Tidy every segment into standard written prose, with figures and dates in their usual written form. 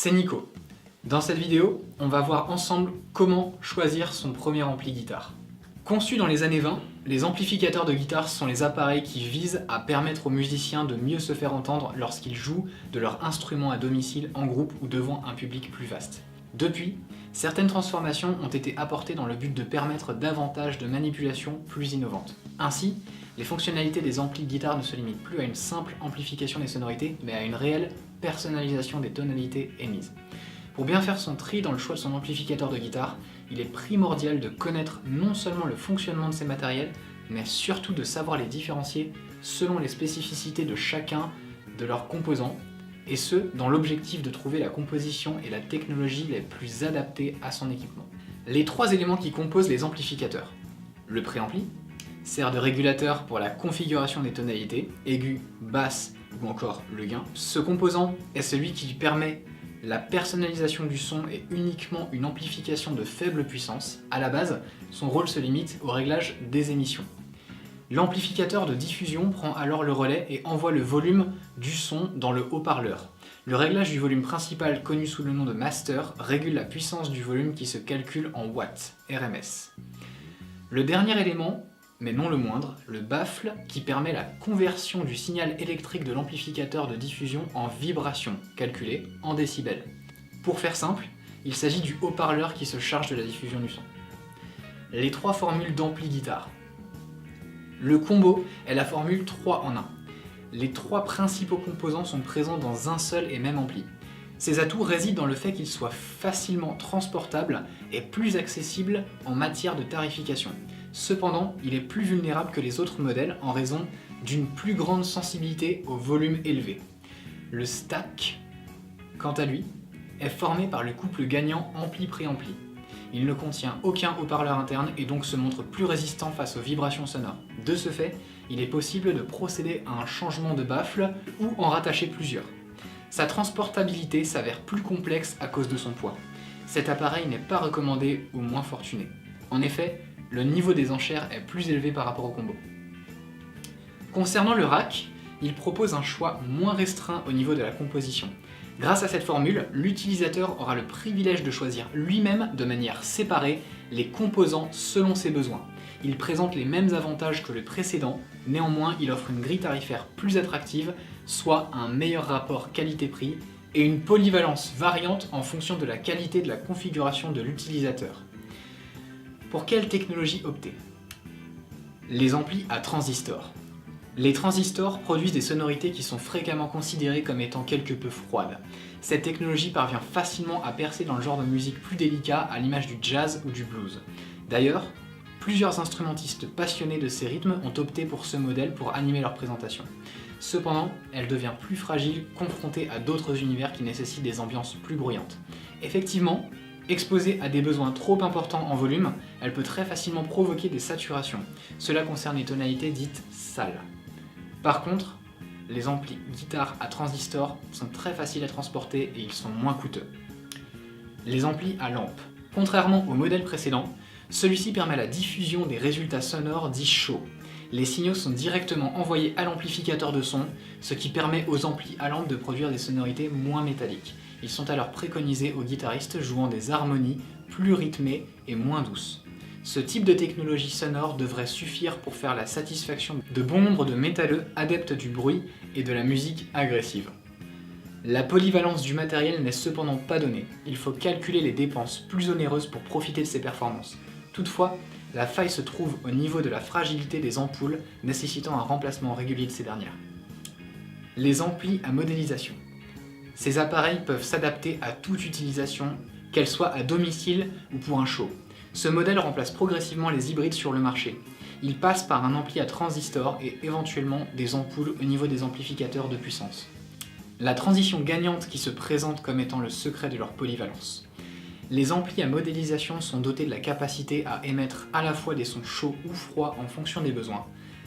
c'est Nico. Dans cette vidéo, on va voir ensemble comment choisir son premier ampli guitare. Conçus dans les années 20, les amplificateurs de guitare sont les appareils qui visent à permettre aux musiciens de mieux se faire entendre lorsqu'ils jouent de leur instrument à domicile, en groupe ou devant un public plus vaste. Depuis, certaines transformations ont été apportées dans le but de permettre davantage de manipulations plus innovantes. Ainsi, les fonctionnalités des amplis de guitare ne se limitent plus à une simple amplification des sonorités, mais à une réelle personnalisation des tonalités émises. Pour bien faire son tri dans le choix de son amplificateur de guitare, il est primordial de connaître non seulement le fonctionnement de ces matériels, mais surtout de savoir les différencier selon les spécificités de chacun de leurs composants, et ce, dans l'objectif de trouver la composition et la technologie les plus adaptées à son équipement. Les trois éléments qui composent les amplificateurs. Le préampli sert de régulateur pour la configuration des tonalités, aigu, basse ou encore le gain. Ce composant est celui qui permet la personnalisation du son et uniquement une amplification de faible puissance. À la base, son rôle se limite au réglage des émissions. L'amplificateur de diffusion prend alors le relais et envoie le volume du son dans le haut-parleur. Le réglage du volume principal, connu sous le nom de master, régule la puissance du volume qui se calcule en watts, RMS. Le dernier élément, mais non le moindre, le baffle, qui permet la conversion du signal électrique de l'amplificateur de diffusion en vibration, calculée en décibels. Pour faire simple, il s'agit du haut-parleur qui se charge de la diffusion du son. Les trois formules d'ampli guitare. Le combo est la formule 3 en 1. Les trois principaux composants sont présents dans un seul et même ampli. Ces atouts résident dans le fait qu'il soit facilement transportable et plus accessible en matière de tarification. Cependant, il est plus vulnérable que les autres modèles en raison d'une plus grande sensibilité au volume élevé. Le stack, quant à lui, est formé par le couple gagnant ampli-préampli. Il ne contient aucun haut-parleur interne et donc se montre plus résistant face aux vibrations sonores. De ce fait, il est possible de procéder à un changement de baffle ou en rattacher plusieurs. Sa transportabilité s'avère plus complexe à cause de son poids. Cet appareil n'est pas recommandé aux moins fortunés. En effet, le niveau des enchères est plus élevé par rapport au combo. Concernant le rack, il propose un choix moins restreint au niveau de la composition. Grâce à cette formule, l'utilisateur aura le privilège de choisir lui-même de manière séparée les composants selon ses besoins. Il présente les mêmes avantages que le précédent, néanmoins il offre une grille tarifaire plus attractive, soit un meilleur rapport qualité-prix et une polyvalence variante en fonction de la qualité de la configuration de l'utilisateur. Pour quelle technologie opter? Les amplis à transistors. Les transistors produisent des sonorités qui sont fréquemment considérées comme étant quelque peu froides. Cette technologie parvient facilement à percer dans le genre de musique plus délicat à l'image du jazz ou du blues. D'ailleurs, plusieurs instrumentistes passionnés de ces rythmes ont opté pour ce modèle pour animer leur présentation. Cependant, elle devient plus fragile confrontée à d'autres univers qui nécessitent des ambiances plus bruyantes. Effectivement, exposée à des besoins trop importants en volume, elle peut très facilement provoquer des saturations. Cela concerne les tonalités dites sales. Par contre, les amplis guitare à transistor sont très faciles à transporter et ils sont moins coûteux. Les amplis à lampe. Contrairement au modèle précédent, celui-ci permet la diffusion des résultats sonores dits chauds. Les signaux sont directement envoyés à l'amplificateur de son, ce qui permet aux amplis à lampe de produire des sonorités moins métalliques. Ils sont alors préconisés aux guitaristes jouant des harmonies plus rythmées et moins douces. Ce type de technologie sonore devrait suffire pour faire la satisfaction de bon nombre de métalleux adeptes du bruit et de la musique agressive. La polyvalence du matériel n'est cependant pas donnée. Il faut calculer les dépenses plus onéreuses pour profiter de ses performances. Toutefois, la faille se trouve au niveau de la fragilité des ampoules, nécessitant un remplacement régulier de ces dernières. Les amplis à modélisation. Ces appareils peuvent s'adapter à toute utilisation, qu'elle soit à domicile ou pour un show. Ce modèle remplace progressivement les hybrides sur le marché. Il passe par un ampli à transistor et éventuellement des ampoules au niveau des amplificateurs de puissance. La transition gagnante qui se présente comme étant le secret de leur polyvalence. Les amplis à modélisation sont dotés de la capacité à émettre à la fois des sons chauds ou froids en fonction des besoins.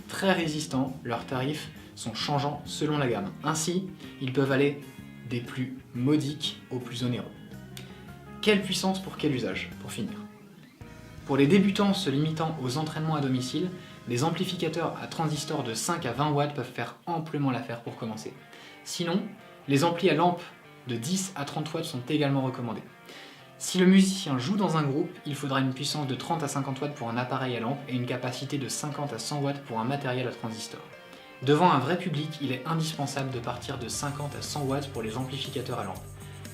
Très résistants, leurs tarifs sont changeants selon la gamme. Ainsi, ils peuvent aller des plus modiques aux plus onéreux. Quelle puissance pour quel usage, pour finir? Pour les débutants se limitant aux entraînements à domicile, les amplificateurs à transistor de 5 à 20 watts peuvent faire amplement l'affaire pour commencer. Sinon, les amplis à lampe de 10 à 30 watts sont également recommandés. Si le musicien joue dans un groupe, il faudra une puissance de 30 à 50 watts pour un appareil à lampe et une capacité de 50 à 100 watts pour un matériel à transistor. Devant un vrai public, il est indispensable de partir de 50 à 100 watts pour les amplificateurs à lampe.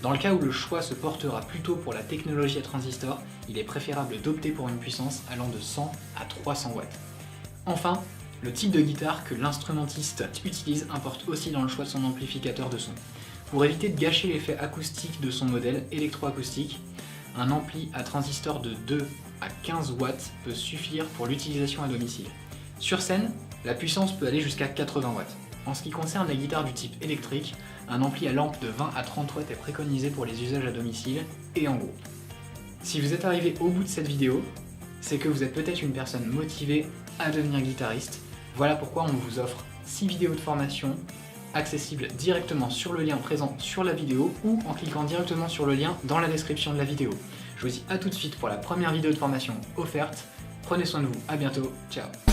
Dans le cas où le choix se portera plutôt pour la technologie à transistor, il est préférable d'opter pour une puissance allant de 100 à 300 watts. Enfin, le type de guitare que l'instrumentiste utilise importe aussi dans le choix de son amplificateur de son. Pour éviter de gâcher l'effet acoustique de son modèle électroacoustique, un ampli à transistor de 2 à 15 watts peut suffire pour l'utilisation à domicile. Sur scène, la puissance peut aller jusqu'à 80 watts. En ce qui concerne les guitares du type électrique, un ampli à lampe de 20 à 30 watts est préconisé pour les usages à domicile et en groupe. Si vous êtes arrivé au bout de cette vidéo, c'est que vous êtes peut-être une personne motivée à devenir guitariste. Voilà pourquoi on vous offre 6 vidéos de formation accessibles directement sur le lien présent sur la vidéo ou en cliquant directement sur le lien dans la description de la vidéo. Je vous dis à tout de suite pour la première vidéo de formation offerte. Prenez soin de vous, à bientôt, ciao.